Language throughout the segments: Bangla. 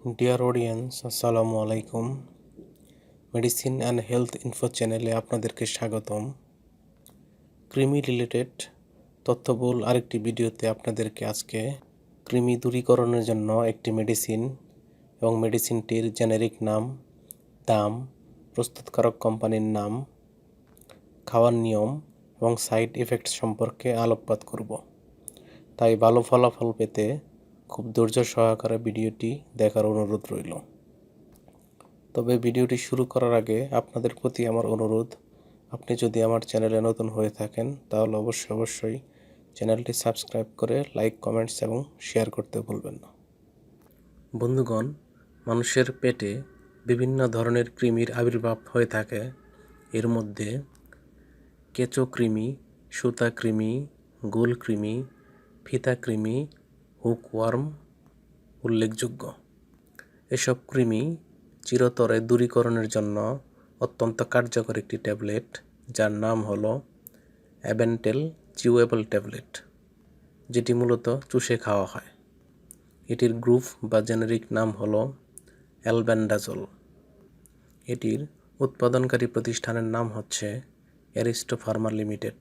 ডিয়ার অডিয়েন্স, আসসালামু আলাইকুম। মেডিসিন অ্যান্ড হেলথ ইনফো চ্যানেলে আপনাদেরকে স্বাগতম। কৃমি রিলেটেড তথ্যবহুল আরেকটি ভিডিওতে আপনাদেরকে আজকে কৃমি দূরীকরণের জন্য একটি মেডিসিন এবং মেডিসিনটির জেনেরিক নাম, দাম, প্রস্তুতকারক কোম্পানির নাম, খাওয়ার নিয়ম এবং সাইড ইফেক্টস সম্পর্কে আলোকপাত করব। তাই ভালো ফলাফল পেতে খুব ধৈর্য সহকারে ভিডিওটি দেখার অনুরোধ রইল। তবে ভিডিওটি শুরু করার আগে আপনাদের প্রতি আমার অনুরোধ, আপনি যদি আমার চ্যানেলে নতুন হয়ে থাকেন তাহলে অবশ্যই চ্যানেলটি সাবস্ক্রাইব করে লাইক, কমেন্টস এবং শেয়ার করতে ভুলবেন না। বন্ধুগণ, মানুষের পেটে বিভিন্ন ধরনের কৃমির আবির্ভাব হয়ে থাকে। এর মধ্যে কেঁচো কৃমি, সুতা কৃমি, গোল কৃমি, ফিতা কৃমি, হুকওয়ার্ম উল্লেখযোগ্য। এসব কৃমি চিরতরে দূরীকরণের জন্য অত্যন্ত কার্যকর একটি ট্যাবলেট, যার নাম হলো অ্যাবেন্টেল চিউয়েবল ট্যাবলেট, যেটি মূলত চুষে খাওয়া হয়। এটির গ্রুপ বা জেনেরিক নাম হলো অ্যালবেন্ডাজোল। এটির উৎপাদনকারী প্রতিষ্ঠানের নাম হচ্ছে Aristo Pharma limited.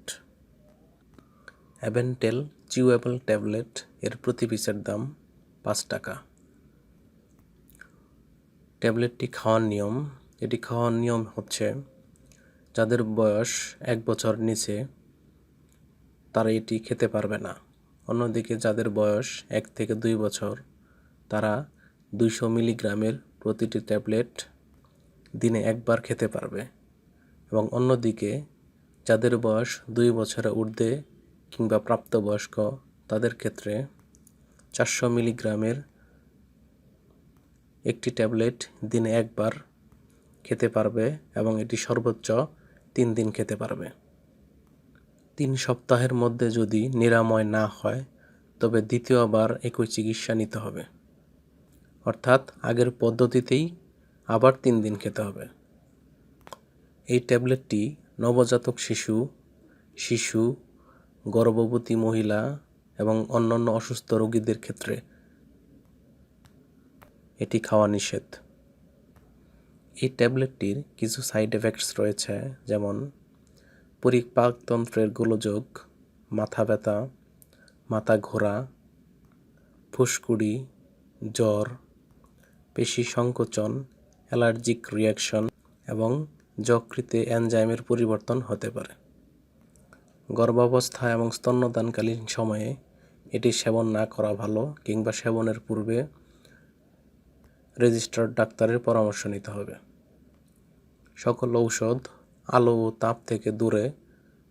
Abentel chewable tablet এর প্রতি পিসের দাম 5 টাকা। ট্যাবলেটটি খাওয়ার নিয়ম, এটি খাওয়ার নিয়ম হচ্ছে যাদের বয়স 1 বছর নিচে তারা এটি খেতে পারবে না। অন্যদিকে যাদের বয়স 1 থেকে 2 বছর তারা 200 মিলিগ্রামের প্রতিটি ট্যাবলেট দিনে একবার খেতে পারবে, এবং অন্যদিকে যাদের বয়স 2 বছরের ঊর্ধ্বে কিংবা প্রাপ্তবয়স্ক তাদের ক্ষেত্রে 400 মিলিগ্রামের একটি ট্যাবলেট দিনে একবার খেতে পারবে এবং এটি সর্বোচ্চ 3 দিন খেতে পারবে। 3 সপ্তাহের মধ্যে যদি নিরাময় না হয় তবে দ্বিতীয়বার একই চিকিৎসা নিতে হবে, অর্থাৎ আগের পদ্ধতিতেই আবার 3 দিন খেতে হবে। এই ট্যাবলেটটি নবজাতক শিশু, গর্ভবতী মহিলা এবং অন্যান্য অসুস্থ রোগীদের ক্ষেত্রে এটি খাওয়া নিষেধ। এই ট্যাবলেটটির কিছু সাইড এফেক্টস রয়েছে, যেমন পরিপাকতন্ত্রের গোলযোগ, মাথা ব্যথা, মাথা ঘোরা, ফুসকুড়ি, জ্বর, পেশি সংকোচন, অ্যালার্জিক রিয়াকশন এবং যকৃতে এনজাইমের পরিবর্তন হতে পারে। গর্ভাবস্থা এবং স্তন্যদানকালীন সময়ে এটি সেবন না করা ভালো, কিংবা সেবনের পূর্বে রেজিস্টার্ড ডাক্তারের পরামর্শ নিতে হবে। সকল ঔষধ আলো ও তাপ থেকে দূরে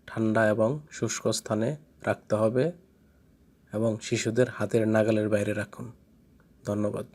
ঠান্ডা এবং শুষ্ক স্থানে রাখতে হবে এবং শিশুদের হাতের নাগালের বাইরে রাখুন। ধন্যবাদ।